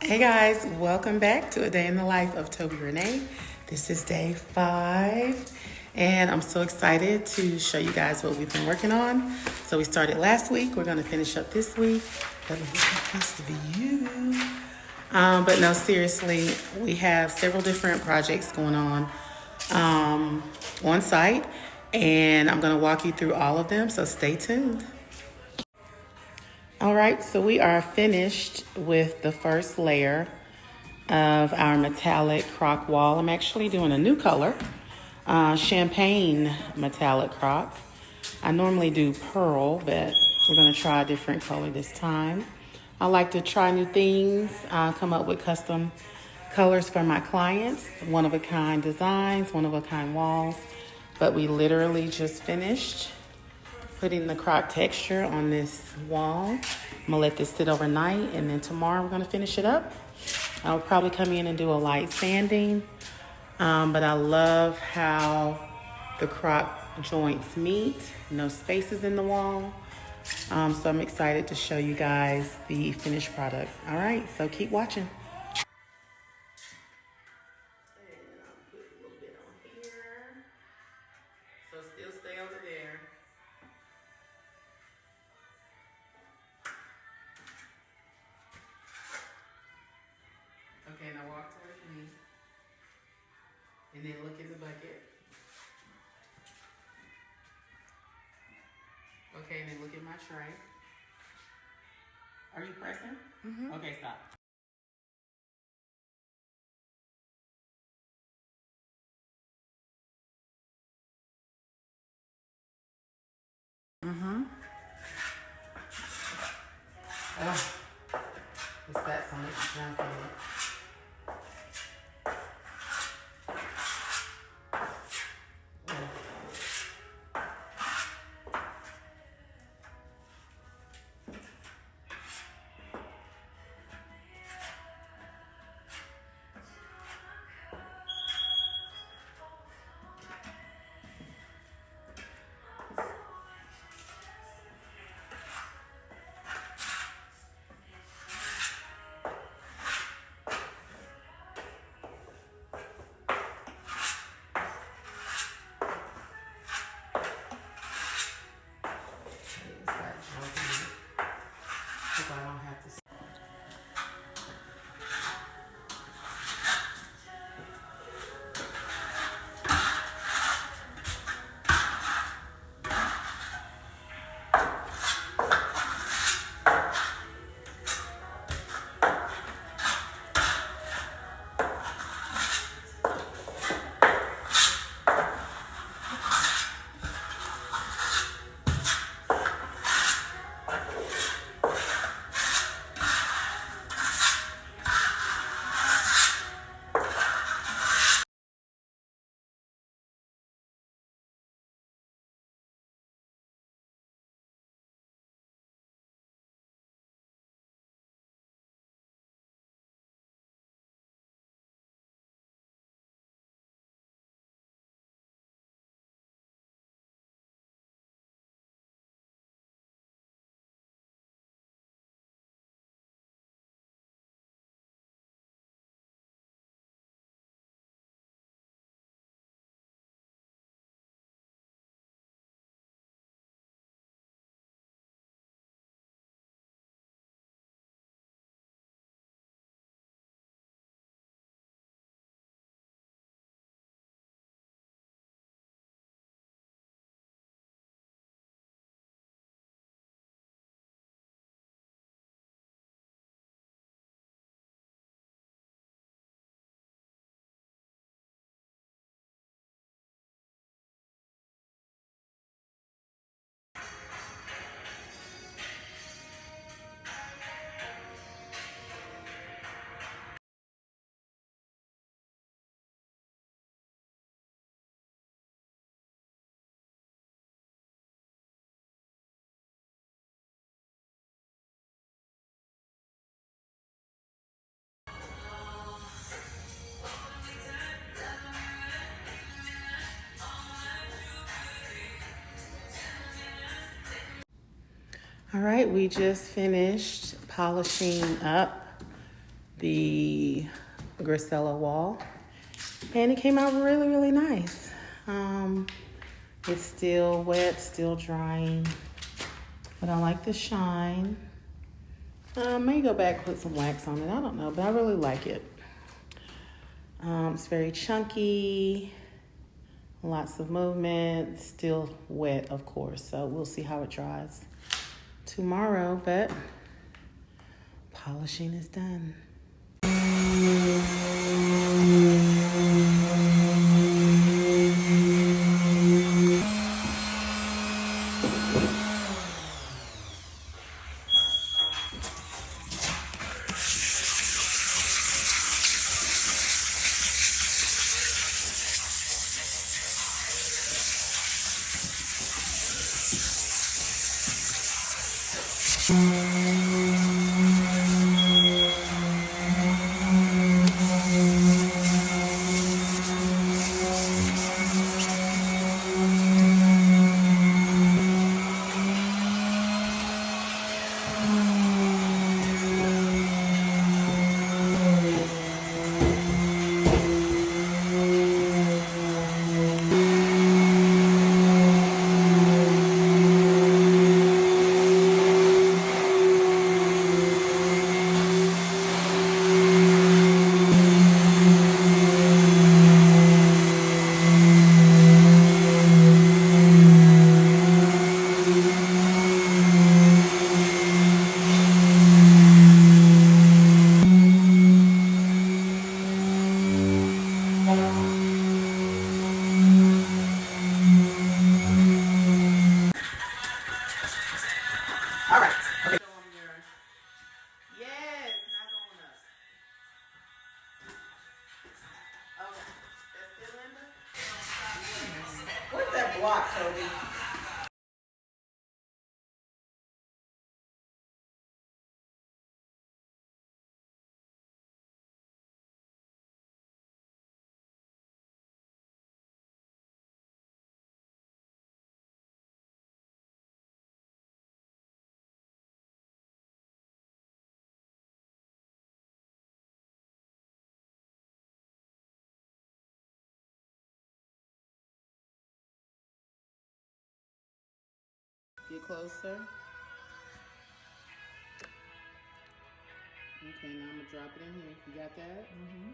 Hey guys, welcome back to a day in the life of Toby Renee. This is day 5, and I'm so excited to show you guys what we've been working on. So we started last week, we're gonna finish up this week. But look at this view. But no, seriously, we have several different projects going on site, and I'm gonna walk you through all of them, so stay tuned. All right, so we are finished with the first layer of our metallic croc wall. I'm actually doing a new color, champagne metallic croc. I normally do pearl, but we're gonna try a different color this time. I like to try new things, come up with custom colors for my clients, one-of-a-kind designs, one-of-a-kind walls. But we literally just finished putting the croc texture on this wall. I'm gonna let this sit overnight, and then tomorrow we're gonna finish it up. I'll probably come in and do a light sanding, but I love how the croc joints meet, no spaces in the wall. So I'm excited to show you guys the finished product. All right, so keep watching. So still stay over there. Okay, now walk towards me. And then look in the bucket. Okay, and then look at my tray. Are you pressing? Mm-hmm. Okay, stop. Mm-hmm. Oh, it's got so much junk in it. I don't have to. All right, we just finished polishing up the Grasello wall, and it came out really, really nice. It's still wet, still drying, but I like the shine. I may go back and put some wax on it, I don't know, but I really like it. It's very chunky, lots of movement, still wet, of course, so we'll see how it dries tomorrow, but polishing is done. All right. Okay. Yes, not going up. Okay. That's still Linda? Where's that block, Toby? Get closer. Okay, now I'm gonna drop it in here. You got that? Mm-hmm.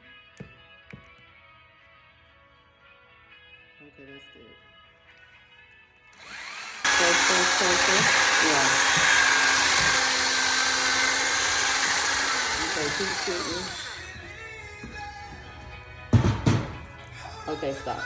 Okay, that's good. Closer. Yeah. Okay, keep shooting. Okay, stop.